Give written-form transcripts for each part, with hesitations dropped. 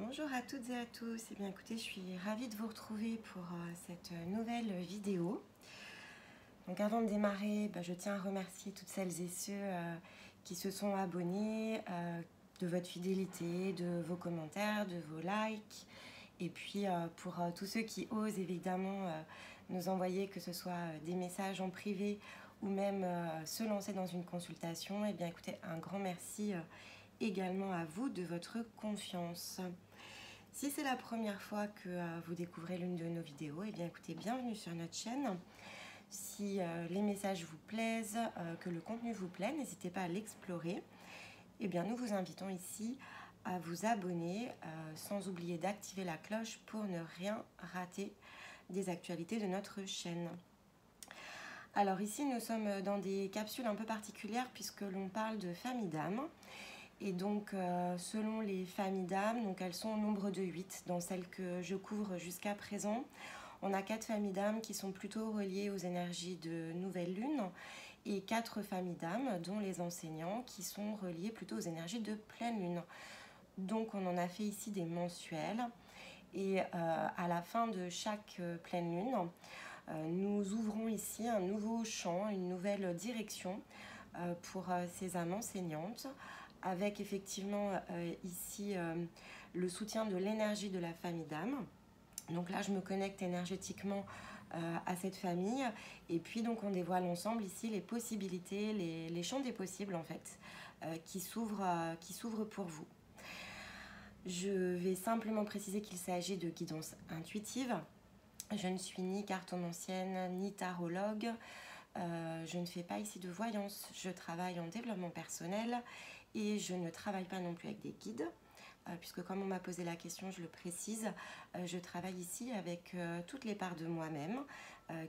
Bonjour à toutes et à tous. Eh bien, écoutez, je suis ravie de vous retrouver pour cette nouvelle vidéo. Donc, avant de démarrer, je tiens à remercier toutes celles et ceux qui se sont abonnés, de votre fidélité, de vos commentaires, de vos likes. Et puis, pour tous ceux qui osent évidemment nous envoyer, que ce soit des messages en privé ou même se lancer dans une consultation, eh bien, écoutez, un grand merci également à vous de votre confiance. Si c'est la première fois que vous découvrez l'une de nos vidéos, eh bien écoutez, bienvenue sur notre chaîne. Si les messages vous plaisent, que le contenu vous plaît, n'hésitez pas à l'explorer. Eh bien nous vous invitons ici à vous abonner, sans oublier d'activer la cloche pour ne rien rater des actualités de notre chaîne. Alors ici nous sommes dans des capsules un peu particulières puisque l'on parle de famille d'âme. Et donc, selon les familles d'âmes, donc elles sont au nombre de 8 dans celles que je couvre jusqu'à présent. On a 4 familles d'âmes qui sont plutôt reliées aux énergies de nouvelle lune et 4 familles d'âmes, dont les enseignants, qui sont reliés plutôt aux énergies de pleine lune. Donc, on en a fait ici des mensuels. Et à la fin de chaque pleine lune, nous ouvrons ici un nouveau champ, une nouvelle direction pour ces âmes enseignantes, avec effectivement ici le soutien de l'énergie de la famille d'âme. Donc là, je me connecte énergétiquement à cette famille. Et puis, donc, on dévoile ensemble ici les possibilités, les champs des possibles, en fait, qui s'ouvrent pour vous. Je vais simplement préciser qu'il s'agit de guidance intuitive. Je ne suis ni cartomancienne, ni tarologue. Je ne fais pas ici de voyance. Je travaille en développement personnel. Et je ne travaille pas non plus avec des guides, puisque comme on m'a posé la question, je le précise, je travaille ici avec toutes les parts de moi-même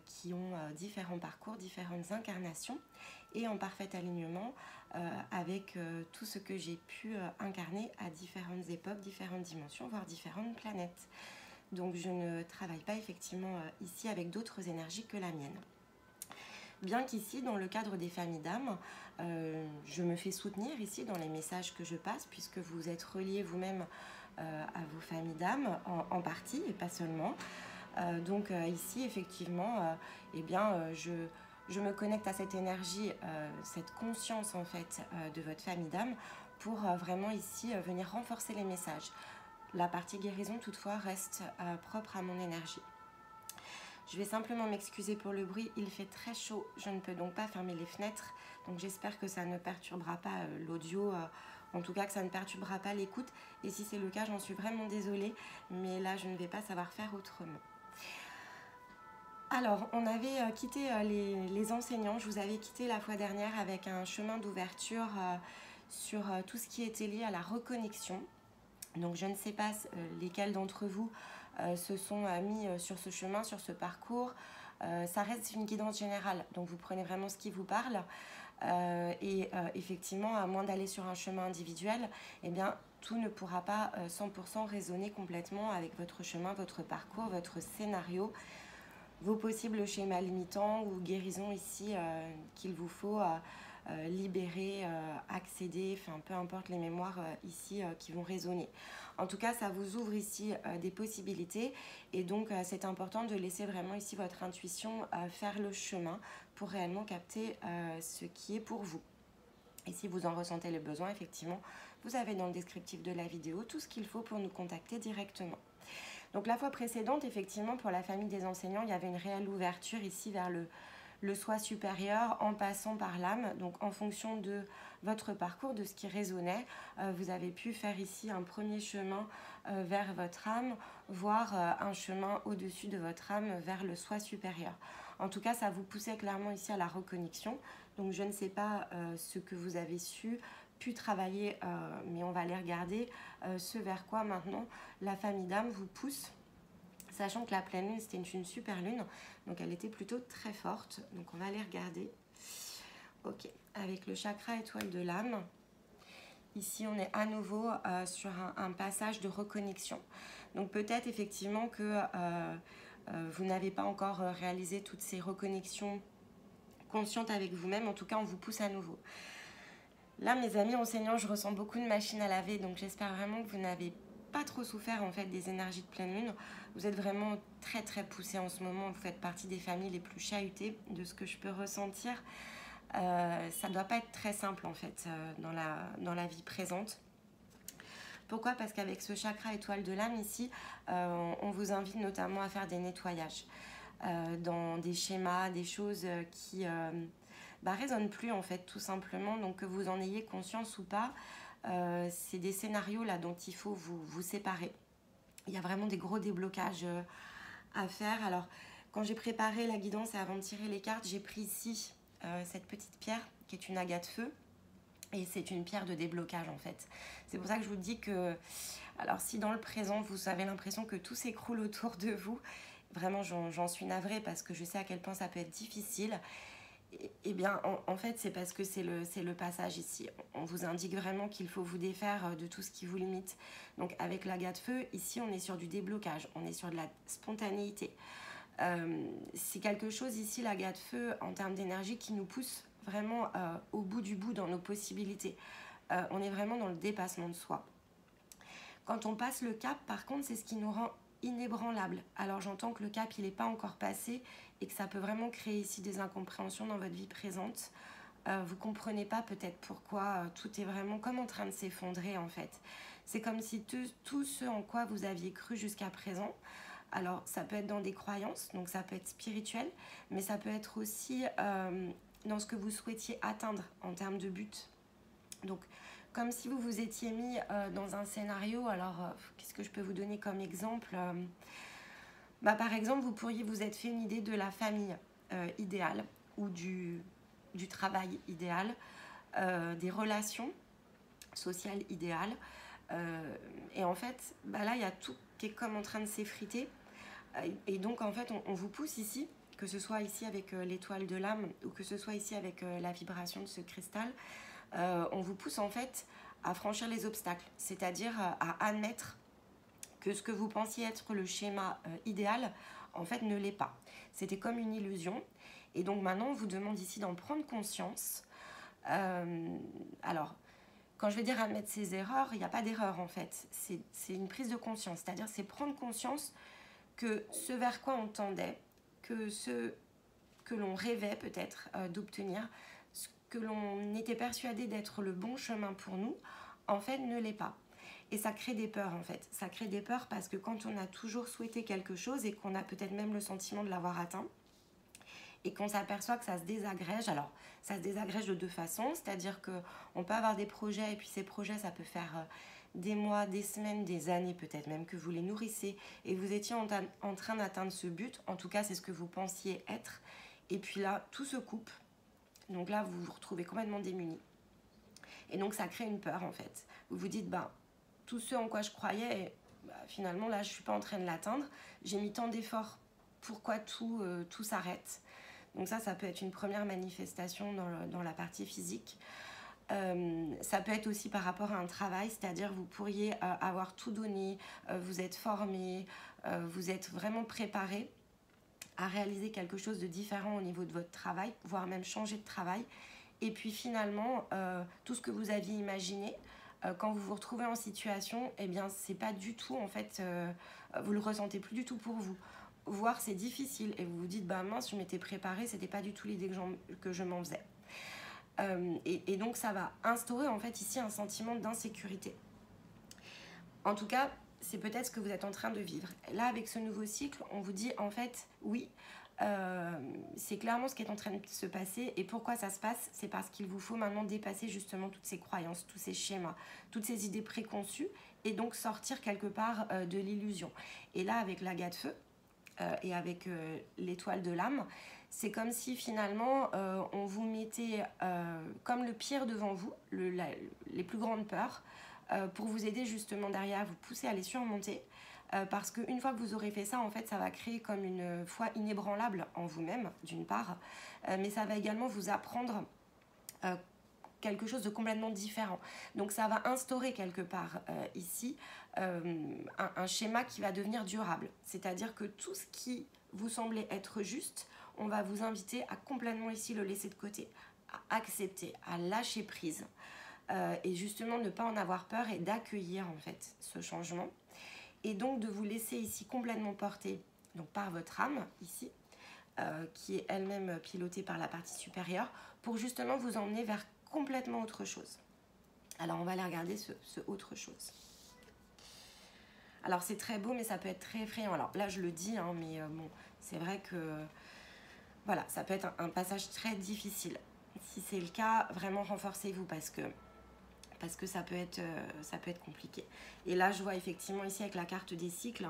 qui ont différents parcours, différentes incarnations, et en parfait alignement avec tout ce que j'ai pu incarner à différentes époques, différentes dimensions, voire différentes planètes. Donc je ne travaille pas effectivement ici avec d'autres énergies que la mienne. Bien qu'ici, dans le cadre des familles d'âmes, je me fais soutenir ici dans les messages que je passe, puisque vous êtes reliés vous-même à vos familles d'âmes, en partie, et pas seulement. Donc ici, effectivement, eh bien, je me connecte à cette énergie, cette conscience en fait de votre famille d'âmes, pour vraiment ici venir renforcer les messages. La partie guérison, toutefois, reste propre à mon énergie. Je vais simplement m'excuser pour le bruit, il fait très chaud, je ne peux donc pas fermer les fenêtres, donc j'espère que ça ne perturbera pas l'audio, en tout cas que ça ne perturbera pas l'écoute, et si c'est le cas, j'en suis vraiment désolée, mais là je ne vais pas savoir faire autrement. Alors, on avait quitté les enseignants, je vous avais quitté la fois dernière avec un chemin d'ouverture sur tout ce qui était lié à la reconnexion. Donc je ne sais pas lesquels d'entre vous se sont mis sur ce chemin, sur ce parcours. Ça reste une guidance générale, donc vous prenez vraiment ce qui vous parle. Effectivement, à moins d'aller sur un chemin individuel, eh bien, tout ne pourra pas 100% résonner complètement avec votre chemin, votre parcours, votre scénario, vos possibles schémas limitants ou guérisons ici qu'il vous faut libérer, accéder, enfin peu importe les mémoires ici qui vont résonner. En tout cas, ça vous ouvre ici des possibilités, et donc c'est important de laisser vraiment ici votre intuition faire le chemin pour réellement capter ce qui est pour vous. Et si vous en ressentez le besoin, effectivement, vous avez dans le descriptif de la vidéo tout ce qu'il faut pour nous contacter directement. Donc la fois précédente, effectivement, pour la famille des enseignants, il y avait une réelle ouverture ici vers le soi supérieur en passant par l'âme. Donc en fonction de votre parcours, de ce qui résonnait, vous avez pu faire ici un premier chemin vers votre âme, voire un chemin au-dessus de votre âme vers le soi supérieur. En tout cas, ça vous poussait clairement ici à la reconnexion. Donc je ne sais pas ce que vous avez pu travailler, mais on va aller regarder ce vers quoi maintenant la famille d'âme vous pousse, sachant que la pleine lune c'était une super lune, donc elle était plutôt très forte. Donc on va aller regarder. Ok, avec le chakra étoile de l'âme, ici on est à nouveau sur un passage de reconnexion. Donc peut-être effectivement que vous n'avez pas encore réalisé toutes ces reconnexions conscientes avec vous-même. En tout cas, on vous pousse à nouveau. Là, mes amis enseignants, je ressens beaucoup de machines à laver, donc j'espère vraiment que vous n'avez pas trop souffert en fait des énergies de pleine lune. Vous êtes vraiment très très poussé en ce moment. Vous faites partie des familles les plus chahutées de ce que je peux ressentir. Ça ne doit pas être très simple en fait dans la vie présente. Pourquoi? Parce qu'avec ce chakra étoile de l'âme ici, on vous invite notamment à faire des nettoyages dans des schémas, des choses qui résonnent plus en fait tout simplement. Donc que vous en ayez conscience ou pas, c'est des scénarios là dont il faut vous séparer. Il y a vraiment des gros déblocages à faire. Alors quand j'ai préparé la guidance et avant de tirer les cartes, j'ai pris ici cette petite pierre qui est une agate feu. Et c'est une pierre de déblocage en fait. C'est pour ça que je vous dis que, alors si dans le présent vous avez l'impression que tout s'écroule autour de vous, vraiment j'en suis navrée parce que je sais à quel point ça peut être difficile. Et bien en fait c'est parce que c'est le passage ici. On vous indique vraiment qu'il faut vous défaire de tout ce qui vous limite. Donc avec l'agate feu, ici on est sur du déblocage, on est sur de la spontanéité. C'est quelque chose ici, l'agate feu, en termes d'énergie qui nous pousse vraiment au bout du bout dans nos possibilités. On est vraiment dans le dépassement de soi. Quand on passe le cap, par contre, c'est ce qui nous rend inébranlables. Alors j'entends que le cap, il n'est pas encore passé et que ça peut vraiment créer ici des incompréhensions dans votre vie présente. Vous ne comprenez pas peut-être pourquoi tout est vraiment comme en train de s'effondrer en fait. C'est comme si tout ce en quoi vous aviez cru jusqu'à présent, alors ça peut être dans des croyances, donc ça peut être spirituel, mais ça peut être aussi dans ce que vous souhaitiez atteindre en termes de but. Donc comme si vous vous étiez mis dans un scénario, alors qu'est-ce que je peux vous donner comme exemple? Par exemple, vous pourriez vous être fait une idée de la famille idéale ou du travail idéal, des relations sociales idéales. Et en fait, là, il y a tout qui est comme en train de s'effriter. Et donc, en fait, on vous pousse ici, que ce soit ici avec l'étoile de l'âme ou que ce soit ici avec la vibration de ce cristal, on vous pousse en fait à franchir les obstacles, c'est-à-dire à admettre que ce que vous pensiez être le schéma idéal, en fait, ne l'est pas. C'était comme une illusion. Et donc maintenant, on vous demande ici d'en prendre conscience. Alors, quand je vais dire admettre ses erreurs, il n'y a pas d'erreur en fait. C'est une prise de conscience, c'est-à-dire c'est prendre conscience que ce vers quoi on tendait, que ce que l'on rêvait peut-être d'obtenir, ce que l'on était persuadé d'être le bon chemin pour nous, en fait ne l'est pas. Et ça crée des peurs en fait. Ça crée des peurs parce que quand on a toujours souhaité quelque chose et qu'on a peut-être même le sentiment de l'avoir atteint, et qu'on s'aperçoit que ça se désagrège, alors ça se désagrège de deux façons, c'est-à-dire qu'on peut avoir des projets et puis ces projets ça peut faire des mois, des semaines, des années peut-être même que vous les nourrissez et vous étiez en train d'atteindre ce but, en tout cas c'est ce que vous pensiez être, et puis là tout se coupe, donc là vous vous retrouvez complètement démunis. Et donc ça crée une peur en fait. Vous vous dites, tout ce en quoi je croyais, finalement là je ne suis pas en train de l'atteindre, j'ai mis tant d'efforts, pourquoi tout s'arrête? Donc ça peut être une première manifestation dans la partie physique. Ça peut être aussi par rapport à un travail, c'est-à-dire vous pourriez avoir tout donné, vous êtes formé, vous êtes vraiment préparé à réaliser quelque chose de différent au niveau de votre travail, voire même changer de travail. Et puis finalement, tout ce que vous aviez imaginé, quand vous vous retrouvez en situation, eh bien c'est pas du tout en fait, vous le ressentez plus du tout pour vous. Voire c'est difficile et vous vous dites mince, je m'étais préparée, c'était pas du tout l'idée que je m'en faisais. Et donc ça va instaurer en fait ici un sentiment d'insécurité. En tout cas, c'est peut-être ce que vous êtes en train de vivre. Là, avec ce nouveau cycle, on vous dit en fait oui, c'est clairement ce qui est en train de se passer. Et pourquoi ça se passe? C'est parce qu'il vous faut maintenant dépasser justement toutes ces croyances, tous ces schémas, toutes ces idées préconçues et donc sortir quelque part de l'illusion. Et là, avec l'agate feu, et avec l'étoile de l'âme, c'est comme si finalement on vous mettait comme le pire devant vous, les plus grandes peurs, pour vous aider justement derrière, vous pousser à les surmonter, parce qu'une fois que vous aurez fait ça, en fait, ça va créer comme une foi inébranlable en vous-même, d'une part, mais ça va également vous apprendre quelque chose de complètement différent. Donc ça va instaurer quelque part ici un schéma qui va devenir durable. C'est-à-dire que tout ce qui vous semblait être juste, on va vous inviter à complètement ici le laisser de côté, à accepter, à lâcher prise. et justement ne pas en avoir peur et d'accueillir en fait ce changement. Et donc de vous laisser ici complètement porter donc, par votre âme ici, qui est elle-même pilotée par la partie supérieure, pour justement vous emmener vers complètement autre chose. Alors on va aller regarder ce autre chose. Alors c'est très beau, mais ça peut être très effrayant. Alors là je le dis, hein, mais bon, c'est vrai que voilà, ça peut être un passage très difficile. Si c'est le cas, vraiment renforcez-vous parce que ça peut être compliqué. Et là je vois effectivement ici avec la carte des cycles,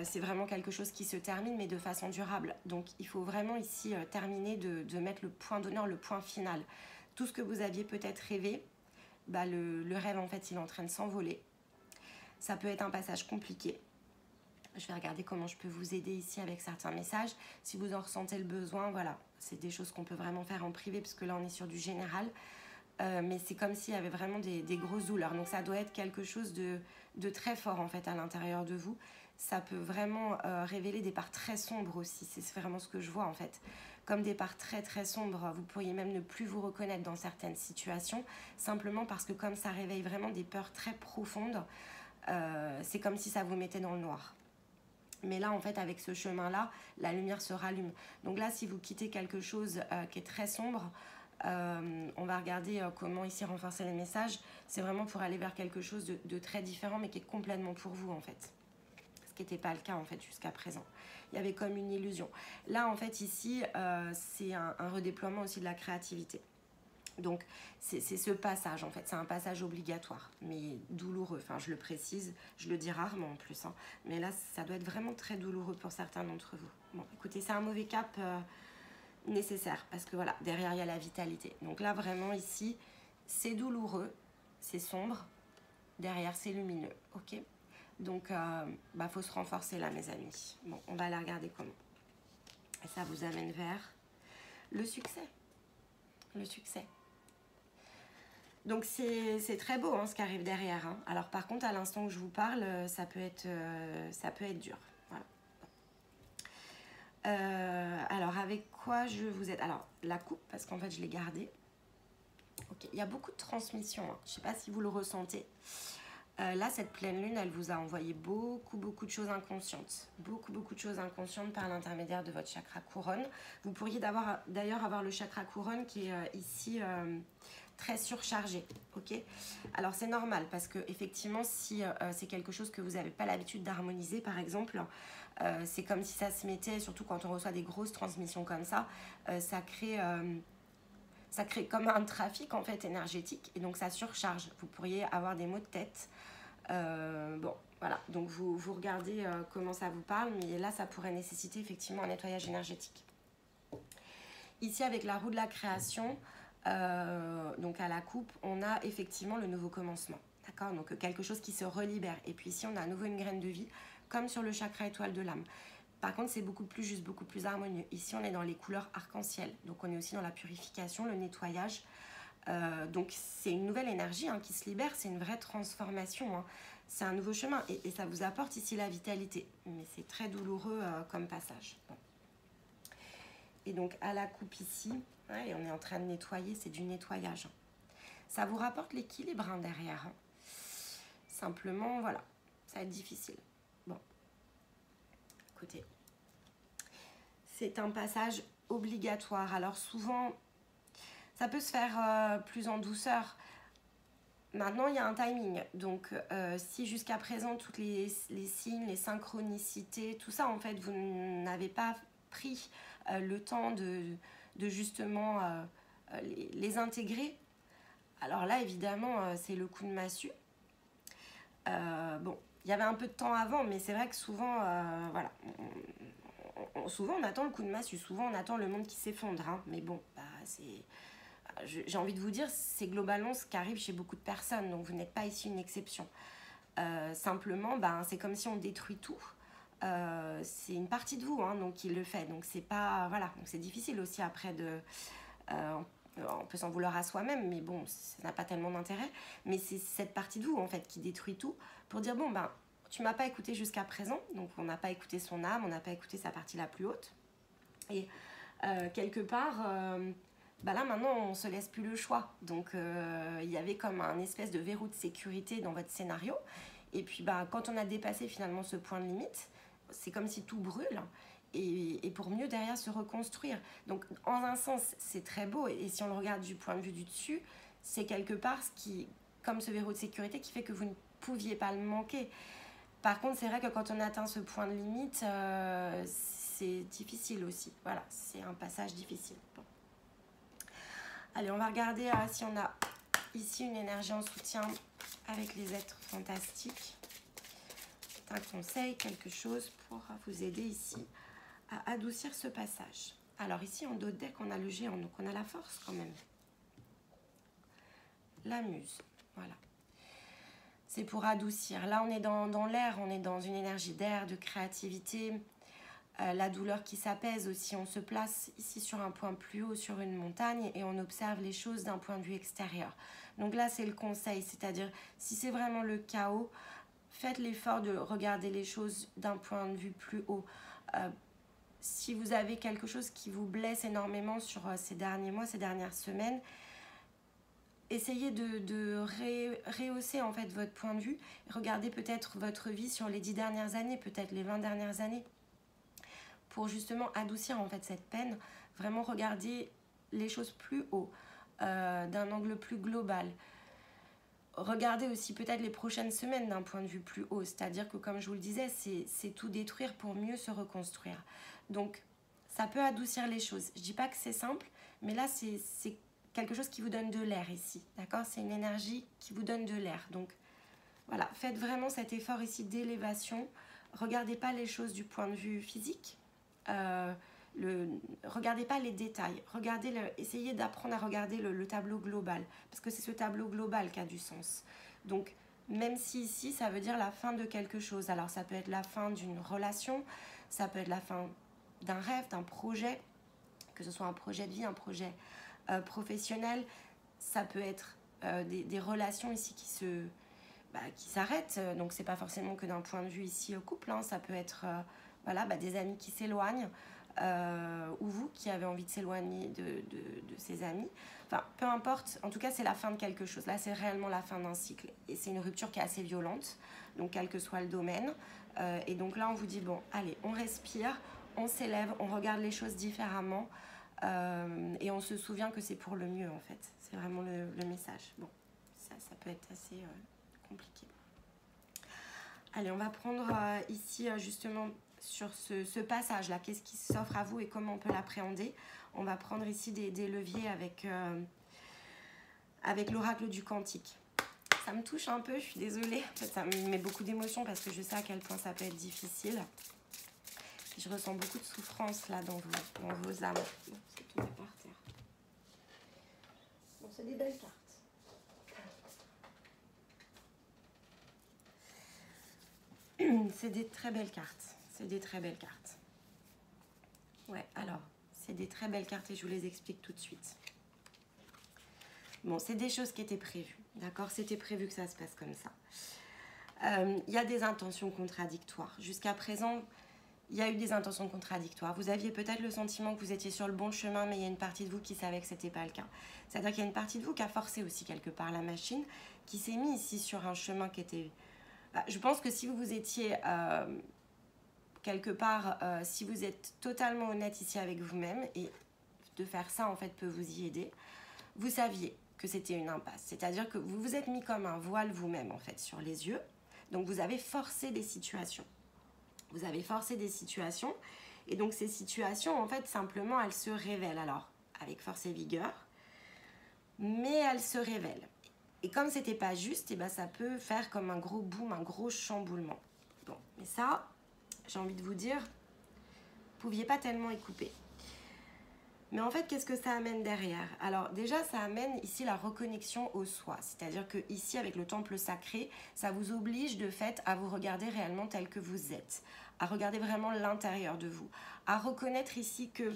c'est vraiment quelque chose qui se termine, mais de façon durable. Donc il faut vraiment ici terminer de mettre le point d'honneur, le point final. Tout ce que vous aviez peut-être rêvé, bah, le rêve en fait il est en train de s'envoler. Ça peut être un passage compliqué. Je vais regarder comment je peux vous aider ici avec certains messages. Si vous en ressentez le besoin, voilà, c'est des choses qu'on peut vraiment faire en privé, parce que là on est sur du général. Mais c'est comme s'il y avait vraiment des grosses douleurs. Donc ça doit être quelque chose de très fort en fait à l'intérieur de vous. Ça peut vraiment révéler des parts très sombres aussi. C'est vraiment ce que je vois en fait. Comme des parts très très sombres. Vous pourriez même ne plus vous reconnaître dans certaines situations. Simplement parce que comme ça réveille vraiment des peurs très profondes, c'est comme si ça vous mettait dans le noir. Mais là, en fait, avec ce chemin-là, la lumière se rallume. Donc là, si vous quittez quelque chose qui est très sombre, on va regarder comment ici renforcer les messages. C'est vraiment pour aller vers quelque chose de très différent, mais qui est complètement pour vous, en fait. Ce qui n'était pas le cas, en fait, jusqu'à présent. Il y avait comme une illusion. Là, en fait, ici, c'est un redéploiement aussi de la créativité. Donc, c'est ce passage, en fait. C'est un passage obligatoire, mais douloureux. Enfin, je le précise, je le dis rarement en plus. Hein. Mais là, ça doit être vraiment très douloureux pour certains d'entre vous. Bon, écoutez, c'est un mauvais cap nécessaire, parce que voilà, derrière, il y a la vitalité. Donc là, vraiment, ici, c'est douloureux, c'est sombre. Derrière, c'est lumineux, ok? Donc, faut se renforcer là, mes amis. Bon, on va aller regarder comment. Et ça vous amène vers le succès. Le succès. Donc c'est très beau hein, ce qui arrive derrière. Hein. Alors par contre, à l'instant où je vous parle, ça peut être dur. Voilà. Alors avec quoi je vous aide? Alors la coupe, parce qu'en fait je l'ai gardée. Okay. Il y a beaucoup de transmission. Hein. Je ne sais pas si vous le ressentez. Là, cette pleine lune, elle vous a envoyé beaucoup de choses inconscientes. Beaucoup de choses inconscientes par l'intermédiaire de votre chakra couronne. Vous pourriez d'ailleurs avoir le chakra couronne qui est ici... très surchargé, ok? Alors c'est normal parce que effectivement si c'est quelque chose que vous n'avez pas l'habitude d'harmoniser par exemple, c'est comme si ça se mettait, surtout quand on reçoit des grosses transmissions comme ça, ça crée comme un trafic en fait énergétique et donc ça surcharge. Vous pourriez avoir des maux de tête. Bon, voilà, donc vous regardez comment ça vous parle, mais là ça pourrait nécessiter effectivement un nettoyage énergétique. Ici avec la roue de la création, donc à la coupe, on a effectivement le nouveau commencement. D'accord? Donc quelque chose qui se relibère. Et puis ici, on a à nouveau une graine de vie, comme sur le chakra étoile de l'âme. Par contre, c'est beaucoup plus juste, beaucoup plus harmonieux. Ici, on est dans les couleurs arc-en-ciel. Donc on est aussi dans la purification, le nettoyage. Donc c'est une nouvelle énergie hein, qui se libère, c'est une vraie transformation. Hein. C'est un nouveau chemin et ça vous apporte ici la vitalité. Mais c'est très douloureux comme passage. Bon. Et donc à la coupe ici, ouais, on est en train de nettoyer, c'est du nettoyage. Ça vous rapporte l'équilibre hein, derrière. Hein. Simplement, voilà, ça va être difficile. Bon, écoutez, c'est un passage obligatoire. Alors souvent, ça peut se faire plus en douceur. Maintenant, il y a un timing. Donc, si jusqu'à présent, toutes les signes, les synchronicités, tout ça, en fait, vous n'avez pas pris le temps de justement les intégrer. Alors là, évidemment, c'est le coup de massue. Bon, il y avait un peu de temps avant, mais c'est vrai que souvent, voilà, souvent on attend le coup de massue, souvent on attend le monde qui s'effondre. Hein, mais bon, j'ai envie de vous dire, c'est globalement ce qui arrive chez beaucoup de personnes, donc vous n'êtes pas ici une exception. Simplement, c'est comme si on détruit tout. C'est une partie de vous hein, donc qui le fait, donc c'est pas voilà, donc c'est difficile aussi après de on peut s'en vouloir à soi-même, mais bon, ça n'a pas tellement d'intérêt. Mais c'est cette partie de vous, en fait, qui détruit tout pour dire, bon, tu m'as pas écouté jusqu'à présent, donc on n'a pas écouté son âme, on n'a pas écouté sa partie la plus haute. Et quelque part, bah là maintenant on se laisse plus le choix. Donc il y avait comme un espèce de verrou de sécurité dans votre scénario. Et puis bah, quand on a dépassé finalement ce point de limite, c'est comme si tout brûle. Et pour mieux derrière se reconstruire. Donc en un sens c'est très beau. Et si on le regarde du point de vue du dessus, c'est quelque part ce qui, comme ce verrou de sécurité qui fait que vous ne pouviez pas le manquer. Par contre, c'est vrai que quand on atteint ce point de limite, c'est difficile aussi. Voilà, c'est un passage difficile. Bon. Allez, on va regarder si on a ici une énergie en soutien avec les êtres fantastiques. C'est un conseil, quelque chose pour vous aider ici à adoucir ce passage. Alors ici, en dos de deck, on a le géant, donc on a la force quand même. La muse, voilà. C'est pour adoucir. Là, on est dans l'air, on est dans une énergie d'air, de créativité. La douleur qui s'apaise aussi. On se place ici sur un point plus haut, sur une montagne, et on observe les choses d'un point de vue extérieur. Donc là, c'est le conseil, c'est-à-dire, si c'est vraiment le chaos, faites l'effort de regarder les choses d'un point de vue plus haut. Si vous avez quelque chose qui vous blesse énormément sur ces derniers mois, ces dernières semaines, essayez de rehausser en fait votre point de vue. Regardez peut-être votre vie sur les 10 dernières années, peut-être les 20 dernières années, pour justement adoucir en fait cette peine. Vraiment regarder les choses plus haut, d'un angle plus global. Regardez aussi peut-être les prochaines semaines d'un point de vue plus haut. C'est-à-dire que, comme je vous le disais, c'est tout détruire pour mieux se reconstruire. Donc, ça peut adoucir les choses. Je ne dis pas que c'est simple, mais là, c'est quelque chose qui vous donne de l'air ici, d'accord? C'est une énergie qui vous donne de l'air. Donc, voilà, faites vraiment cet effort ici d'élévation. Regardez pas les choses du point de vue physique. Regardez pas les détails. Essayez d'apprendre à regarder le tableau global. Parce que c'est ce tableau global qui a du sens. Donc, même si ici, ça veut dire la fin de quelque chose. Alors, ça peut être la fin d'une relation. Ça peut être la fin d'un rêve, d'un projet. Que ce soit un projet de vie, un projet professionnel, ça peut être des relations ici qui s'arrêtent. Donc c'est pas forcément que d'un point de vue ici au couple, hein. Ça peut être voilà, des amis qui s'éloignent, ou vous qui avez envie de s'éloigner de ces amis. Enfin, peu importe, en tout cas c'est la fin de quelque chose. Là c'est réellement la fin d'un cycle et c'est une rupture qui est assez violente, donc quel que soit le domaine. Et donc là on vous dit bon, allez, on respire, on s'élève, on regarde les choses différemment. Et on se souvient que c'est pour le mieux en fait. C'est vraiment le message. Bon, ça peut être assez compliqué. Allez, on va prendre ici justement sur ce passage-là. Qu'est-ce qui s'offre à vous et comment on peut l'appréhender? On va prendre ici des leviers avec l'oracle du Cantique. Ça me touche un peu, je suis désolée. En fait, ça me met beaucoup d'émotions parce que je sais à quel point ça peut être difficile. Je ressens beaucoup de souffrance là dans vos âmes. Bon, c'est tombé par terre. Bon, c'est des belles cartes. C'est des très belles cartes. C'est des très belles cartes. Ouais, alors, c'est des très belles cartes et je vous les explique tout de suite. Bon, c'est des choses qui étaient prévues. D'accord? C'était prévu que ça se passe comme ça. Il y a des intentions contradictoires. Jusqu'à présent, il y a eu des intentions contradictoires. Vous aviez peut-être le sentiment que vous étiez sur le bon chemin, mais il y a une partie de vous qui savait que ce n'était pas le cas. C'est-à-dire qu'il y a une partie de vous qui a forcé aussi quelque part la machine, qui s'est mis ici sur un chemin qui était... Je pense que si vous étiez quelque part, si vous êtes totalement honnête ici avec vous-même, et de faire ça en fait peut vous y aider, vous saviez que c'était une impasse. C'est-à-dire que vous vous êtes mis comme un voile vous-même en fait sur les yeux. Donc vous avez forcé des situations. Vous avez forcé des situations et donc ces situations, en fait, simplement, elles se révèlent. Alors, avec force et vigueur, mais elles se révèlent. Et comme c'était pas juste, et ben, ça peut faire comme un gros boom, un gros chamboulement. Bon, mais ça, j'ai envie de vous dire, vous pouviez pas tellement y couper. Mais en fait, qu'est-ce que ça amène derrière? Alors déjà, ça amène ici la reconnexion au soi. C'est-à-dire que ici, avec le temple sacré, ça vous oblige de fait à vous regarder réellement tel que vous êtes, à regarder vraiment l'intérieur de vous, à reconnaître ici que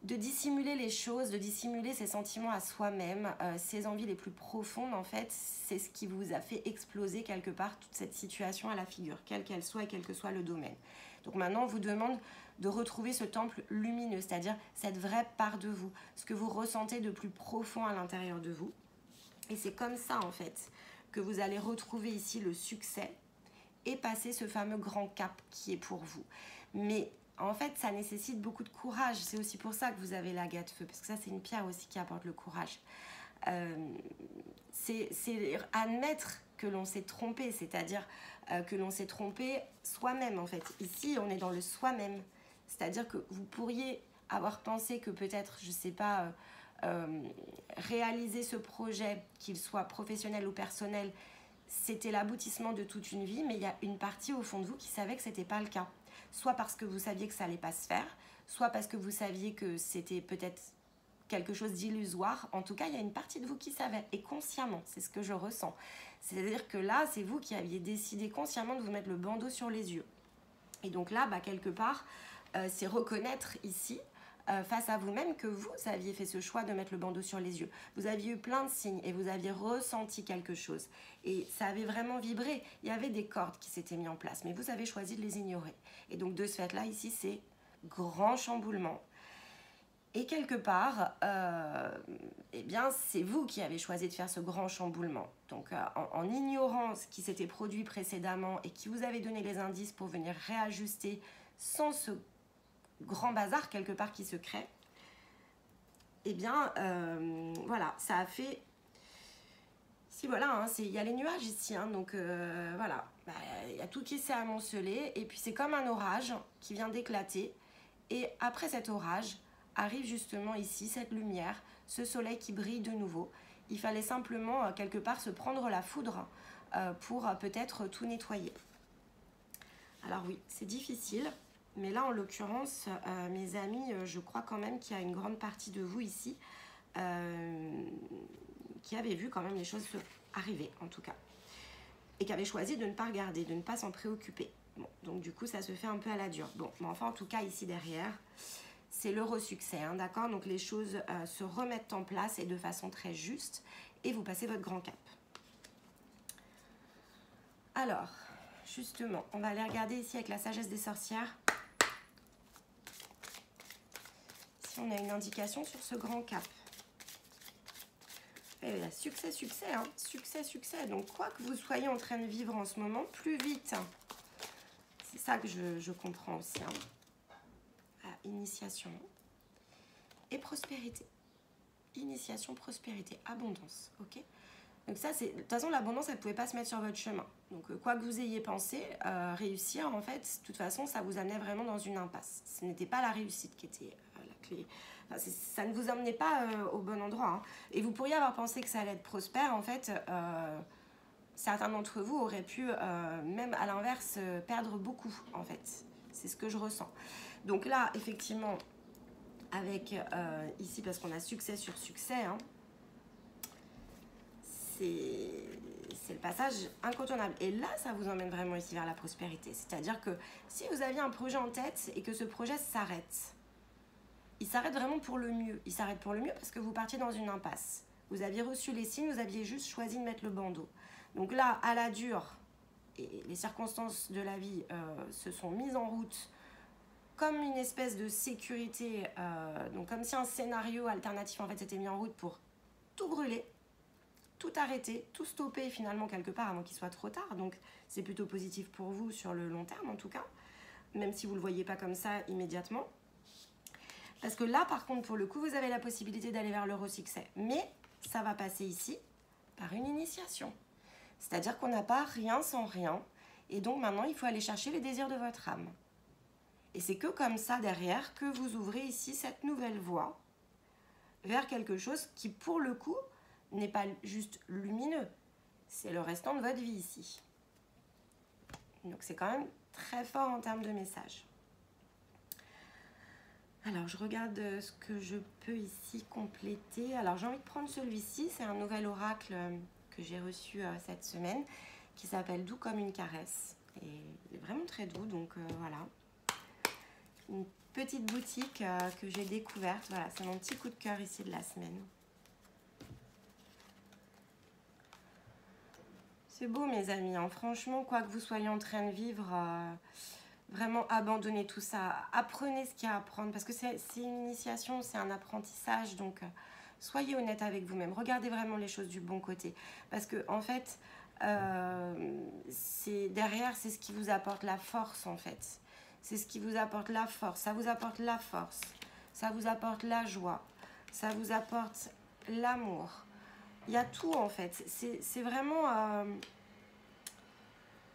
de dissimuler les choses, de dissimuler ses sentiments à soi-même, ses envies les plus profondes en fait, c'est ce qui vous a fait exploser quelque part toute cette situation à la figure, quelle qu'elle soit et quel que soit le domaine. Donc maintenant on vous demande de retrouver ce temple lumineux, c'est-à-dire cette vraie part de vous, ce que vous ressentez de plus profond à l'intérieur de vous. Et c'est comme ça en fait que vous allez retrouver ici le succès et passer ce fameux grand cap qui est pour vous. Mais en fait, ça nécessite beaucoup de courage. C'est aussi pour ça que vous avez l'agate feu, parce que ça, c'est une pierre aussi qui apporte le courage. C'est admettre que l'on s'est trompé, c'est-à-dire que l'on s'est trompé soi-même, en fait. Ici, on est dans le soi-même. C'est-à-dire que vous pourriez avoir pensé que peut-être, je ne sais pas, réaliser ce projet, qu'il soit professionnel ou personnel, c'était l'aboutissement de toute une vie, mais il y a une partie au fond de vous qui savait que ce n'était pas le cas. Soit parce que vous saviez que ça n'allait pas se faire, soit parce que vous saviez que c'était peut-être quelque chose d'illusoire. En tout cas, il y a une partie de vous qui savait, et consciemment, c'est ce que je ressens. C'est-à-dire que là, c'est vous qui aviez décidé consciemment de vous mettre le bandeau sur les yeux. Et donc là, quelque part, c'est reconnaître ici, face à vous-même, que vous aviez fait ce choix de mettre le bandeau sur les yeux. Vous aviez eu plein de signes et vous aviez ressenti quelque chose. Et ça avait vraiment vibré. Il y avait des cordes qui s'étaient mises en place, mais vous avez choisi de les ignorer. Et donc de ce fait-là, ici, c'est grand chamboulement. Et quelque part, eh bien, c'est vous qui avez choisi de faire ce grand chamboulement. Donc en ignorant ce qui s'était produit précédemment et qui vous avait donné les indices pour venir réajuster sans ce grand bazar quelque part qui se crée, eh bien voilà, ça a fait ici, voilà, hein, il y a les nuages ici, hein, donc voilà, il y a tout qui s'est amoncelé et puis c'est comme un orage qui vient d'éclater, et après cet orage arrive justement ici cette lumière, ce soleil qui brille de nouveau. Il fallait simplement quelque part se prendre la foudre pour peut-être tout nettoyer. Alors oui, c'est difficile. Mais là, en l'occurrence, mes amis, je crois quand même qu'il y a une grande partie de vous ici qui avait vu quand même les choses arriver, en tout cas. Et qui avait choisi de ne pas regarder, de ne pas s'en préoccuper. Bon, donc du coup, ça se fait un peu à la dure. Bon, mais enfin, en tout cas, ici derrière, c'est l'heureux succès, hein, d'accord? Donc les choses se remettent en place et de façon très juste. Et vous passez votre grand cap. Alors, justement, on va aller regarder ici avec la sagesse des sorcières. On a une indication sur ce grand cap. Et il y a succès, succès, hein. Succès, succès. Donc, quoi que vous soyez en train de vivre en ce moment, plus vite. C'est ça que je comprends aussi. Hein. Ah, initiation et prospérité. Initiation, prospérité, abondance. Ok. Donc ça, c'est de toute façon, l'abondance, elle ne pouvait pas se mettre sur votre chemin. Donc, quoi que vous ayez pensé, réussir, en fait, de toute façon, ça vous amenait vraiment dans une impasse. Ce n'était pas la réussite qui était la clé. Enfin, ça ne vous emmenait pas au bon endroit. Hein. Et vous pourriez avoir pensé que ça allait être prospère. En fait, certains d'entre vous auraient pu, même à l'inverse, perdre beaucoup, en fait. C'est ce que je ressens. Donc là, effectivement, avec ici, parce qu'on a succès sur succès, hein, c'est le passage incontournable. Et là, ça vous emmène vraiment ici vers la prospérité. C'est-à-dire que si vous aviez un projet en tête et que ce projet s'arrête, il s'arrête vraiment pour le mieux. Il s'arrête pour le mieux parce que vous partiez dans une impasse. Vous aviez reçu les signes, vous aviez juste choisi de mettre le bandeau. Donc là, à la dure, et les circonstances de la vie se sont mises en route comme une espèce de sécurité, donc comme si un scénario alternatif en fait s'était mis en route pour tout brûler, tout arrêter, tout stopper finalement quelque part avant qu'il soit trop tard. Donc c'est plutôt positif pour vous sur le long terme en tout cas, même si vous ne le voyez pas comme ça immédiatement. Parce que là par contre pour le coup vous avez la possibilité d'aller vers l'heureux succès. Mais ça va passer ici par une initiation. C'est-à-dire qu'on n'a pas rien sans rien. Et donc maintenant il faut aller chercher les désirs de votre âme. Et c'est que comme ça derrière que vous ouvrez ici cette nouvelle voie vers quelque chose qui pour le coup n'est pas juste lumineux, c'est le restant de votre vie ici. Donc c'est quand même très fort en termes de message. Alors je regarde ce que je peux ici compléter. Alors j'ai envie de prendre celui-ci, c'est un nouvel oracle que j'ai reçu cette semaine qui s'appelle Doux comme une caresse. Et il est vraiment très doux, donc voilà. Une petite boutique que j'ai découverte. Voilà, c'est mon petit coup de cœur ici de la semaine. C'est beau mes amis, hein. Franchement, quoi que vous soyez en train de vivre, vraiment abandonnez tout ça. Apprenez ce qu'il y a à apprendre parce que c'est une initiation, c'est un apprentissage. Donc, soyez honnête avec vous-même. Regardez vraiment les choses du bon côté. Parce que en fait, derrière, c'est ce qui vous apporte la force en fait. C'est ce qui vous apporte la force. Ça vous apporte la force. Ça vous apporte la joie. Ça vous apporte l'amour. Il y a tout en fait. C'est vraiment...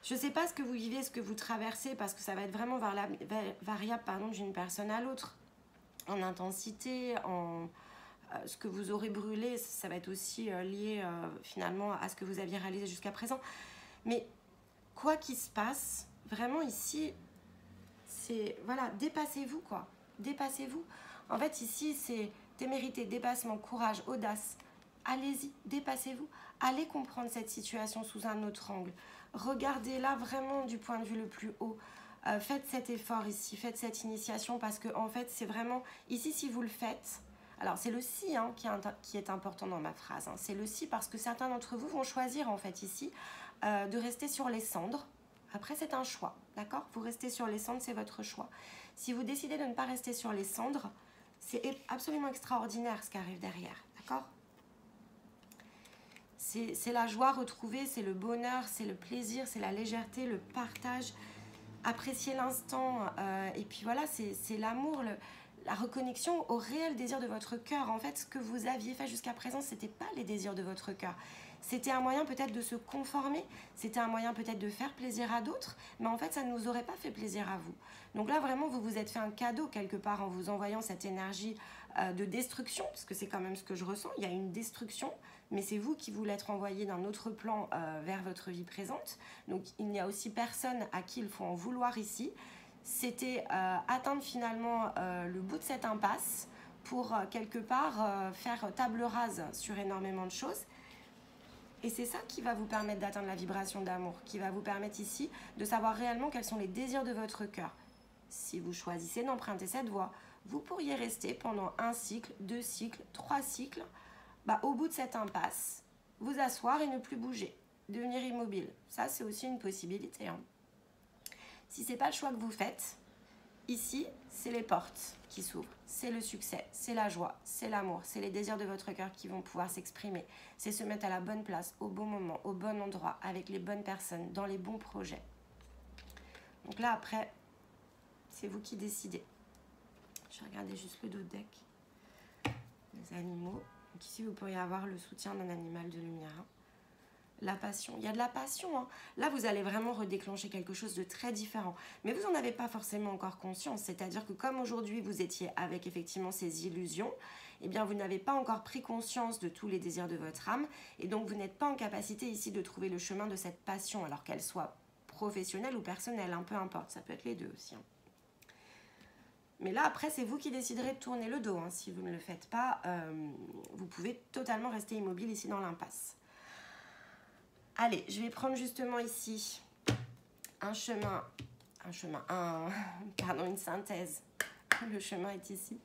je ne sais pas ce que vous vivez, ce que vous traversez, parce que ça va être vraiment variable d'une personne à l'autre. En intensité, en ce que vous aurez brûlé, ça va être aussi lié finalement à ce que vous aviez réalisé jusqu'à présent. Mais quoi qu'il se passe, vraiment ici, c'est... Voilà, dépassez-vous quoi. Dépassez-vous. En fait ici, c'est témérité, dépassement, courage, audace. Allez-y, dépassez-vous. Allez comprendre cette situation sous un autre angle. Regardez-la vraiment du point de vue le plus haut. Faites cet effort ici, faites cette initiation parce que en fait, c'est vraiment... Ici, si vous le faites... Alors, c'est le si hein, qui est important dans ma phrase. Hein. C'est le si parce que certains d'entre vous vont choisir en fait ici de rester sur les cendres. Après, c'est un choix, d'accord? Vous restez sur les cendres, c'est votre choix. Si vous décidez de ne pas rester sur les cendres, c'est absolument extraordinaire ce qui arrive derrière, d'accord? C'est la joie retrouvée, c'est le bonheur, c'est le plaisir, c'est la légèreté, le partage, apprécier l'instant. Et puis voilà, c'est l'amour, la reconnexion au réel désir de votre cœur. En fait, ce que vous aviez fait jusqu'à présent, ce n'était pas les désirs de votre cœur. C'était un moyen peut-être de se conformer, c'était un moyen peut-être de faire plaisir à d'autres, mais en fait, ça ne vous aurait pas fait plaisir à vous. Donc là, vraiment, vous vous êtes fait un cadeau quelque part en vous envoyant cette énergie de destruction, parce que c'est quand même ce que je ressens, il y a une destruction, mais c'est vous qui voulez être envoyé d'un autre plan vers votre vie présente. Donc il n'y a aussi personne à qui il faut en vouloir ici. C'était atteindre finalement le bout de cette impasse pour quelque part faire table rase sur énormément de choses. Et c'est ça qui va vous permettre d'atteindre la vibration d'amour, qui va vous permettre ici de savoir réellement quels sont les désirs de votre cœur. Si vous choisissez d'emprunter cette voie, vous pourriez rester pendant 1 cycle, 2 cycles, 3 cycles, au bout de cette impasse, vous asseoir et ne plus bouger, devenir immobile. Ça, c'est aussi une possibilité. Hein. Si ce n'est pas le choix que vous faites, ici, c'est les portes qui s'ouvrent. C'est le succès, c'est la joie, c'est l'amour, c'est les désirs de votre cœur qui vont pouvoir s'exprimer. C'est se mettre à la bonne place, au bon moment, au bon endroit, avec les bonnes personnes, dans les bons projets. Donc là, après, c'est vous qui décidez. Je vais regarder juste le dos de deck. Les animaux. Donc ici, vous pourriez avoir le soutien d'un animal de lumière. La passion. Il y a de la passion. Hein. Là, vous allez vraiment redéclencher quelque chose de très différent. Mais vous n'en avez pas forcément encore conscience. C'est-à-dire que comme aujourd'hui, vous étiez avec effectivement ces illusions, eh bien, vous n'avez pas encore pris conscience de tous les désirs de votre âme. Et donc, vous n'êtes pas en capacité ici de trouver le chemin de cette passion, alors qu'elle soit professionnelle ou personnelle. Hein, peu importe. Ça peut être les deux aussi. Hein. Mais là, après, c'est vous qui déciderez de tourner le dos. Hein. Si vous ne le faites pas, vous pouvez totalement rester immobile ici dans l'impasse. Allez, je vais prendre justement ici une synthèse. Le chemin est ici.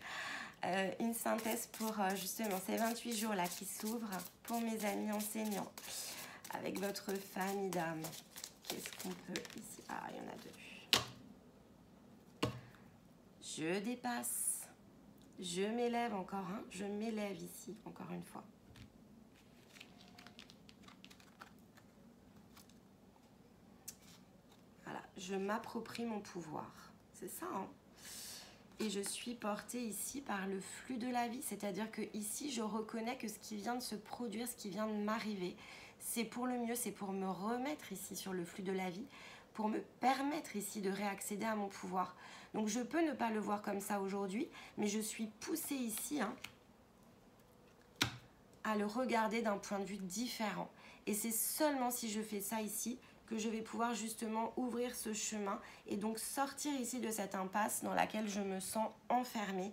Une synthèse pour justement ces 28 jours-là qui s'ouvrent pour mes amis enseignants. Avec votre famille d'âme. Qu'est-ce qu'on peut ici? Ah, il y en a 2. Je dépasse, je m'élève encore, hein, je m'élève ici, encore une fois. Voilà, je m'approprie mon pouvoir, c'est ça, hein. Et je suis portée ici par le flux de la vie, c'est-à-dire que ici, je reconnais que ce qui vient de se produire, ce qui vient de m'arriver, c'est pour le mieux, c'est pour me remettre ici sur le flux de la vie, pour me permettre ici de réaccéder à mon pouvoir. Donc je peux ne pas le voir comme ça aujourd'hui, mais je suis poussée ici à le regarder d'un point de vue différent. Et c'est seulement si je fais ça ici que je vais pouvoir justement ouvrir ce chemin et donc sortir ici de cette impasse dans laquelle je me sens enfermée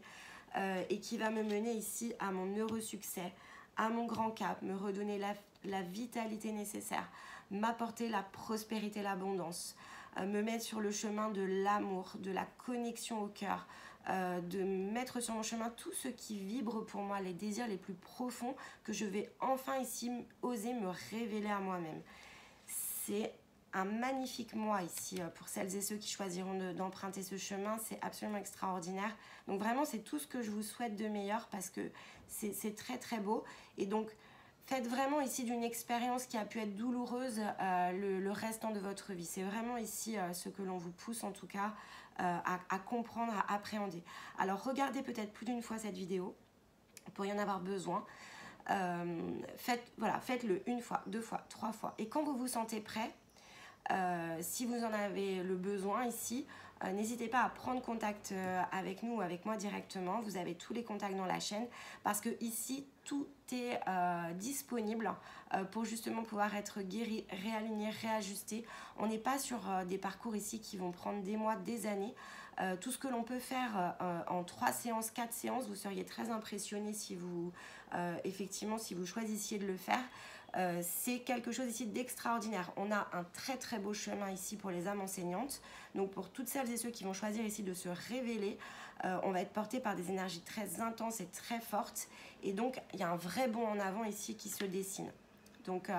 et qui va me mener ici à mon heureux succès, à mon grand cap, me redonner la vitalité nécessaire, m'apporter la prospérité, l'abondance, me mettre sur le chemin de l'amour, de la connexion au cœur, de mettre sur mon chemin tout ce qui vibre pour moi, les désirs les plus profonds que je vais enfin ici oser me révéler à moi-même. C'est un magnifique mois ici pour celles et ceux qui choisiront d'emprunter ce chemin. C'est absolument extraordinaire. Donc vraiment, c'est tout ce que je vous souhaite de meilleur parce que c'est très très beau. Et donc, faites vraiment ici d'une expérience qui a pu être douloureuse le restant de votre vie. C'est vraiment ici ce que l'on vous pousse en tout cas à comprendre, à appréhender. Alors, regardez peut-être plus d'une fois cette vidéo pour y en avoir besoin. Faites-le une fois, 2 fois, 3 fois. Et quand vous vous sentez prêt, si vous en avez le besoin ici, n'hésitez pas à prendre contact avec nous ou avec moi directement. Vous avez tous les contacts dans la chaîne parce que ici tout est disponible pour justement pouvoir être guéri, réaligné, réajusté. On n'est pas sur des parcours ici qui vont prendre des mois, des années. Tout ce que l'on peut faire en 3 séances, 4 séances, vous seriez très impressionné si vous effectivement si vous choisissiez de le faire. C'est quelque chose ici d'extraordinaire. On a un très très beau chemin ici pour les âmes enseignantes. Donc pour toutes celles et ceux qui vont choisir ici de se révéler, on va être porté par des énergies très intenses et très fortes. Et donc il y a un vrai bond en avant ici qui se dessine. Donc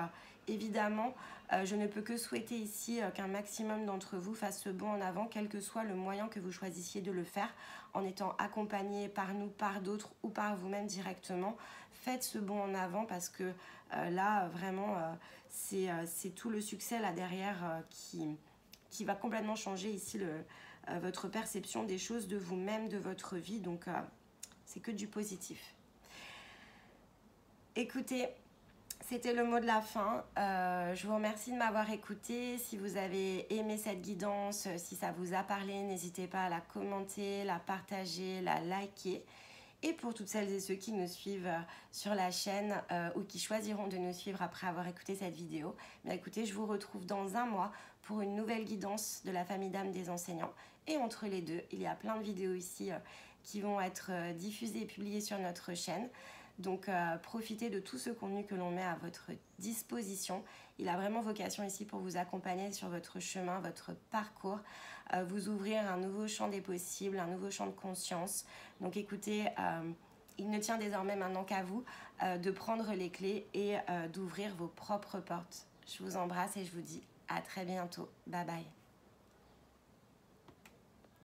évidemment, je ne peux que souhaiter ici qu'un maximum d'entre vous fassent ce bond en avant, quel que soit le moyen que vous choisissiez de le faire, en étant accompagné par nous, par d'autres ou par vous-même directement. Faites ce bond en avant parce que là, vraiment, c'est tout le succès là derrière qui va complètement changer ici votre perception des choses, de vous-même, de votre vie. Donc, c'est que du positif. Écoutez, c'était le mot de la fin. Je vous remercie de m'avoir écouté. Si vous avez aimé cette guidance, si ça vous a parlé, n'hésitez pas à la commenter, la partager, la liker. Et pour toutes celles et ceux qui nous suivent sur la chaîne ou qui choisiront de nous suivre après avoir écouté cette vidéo, bien écoutez, je vous retrouve dans un mois pour une nouvelle guidance de la famille d'âme des enseignants. Et entre les deux, il y a plein de vidéos ici qui vont être diffusées et publiées sur notre chaîne. Donc profitez de tout ce contenu que l'on met à votre disposition. Il a vraiment vocation ici pour vous accompagner sur votre chemin, votre parcours, vous ouvrir un nouveau champ des possibles, un nouveau champ de conscience. Donc écoutez, il ne tient désormais maintenant qu'à vous de prendre les clés et d'ouvrir vos propres portes. Je vous embrasse et je vous dis à très bientôt. Bye bye.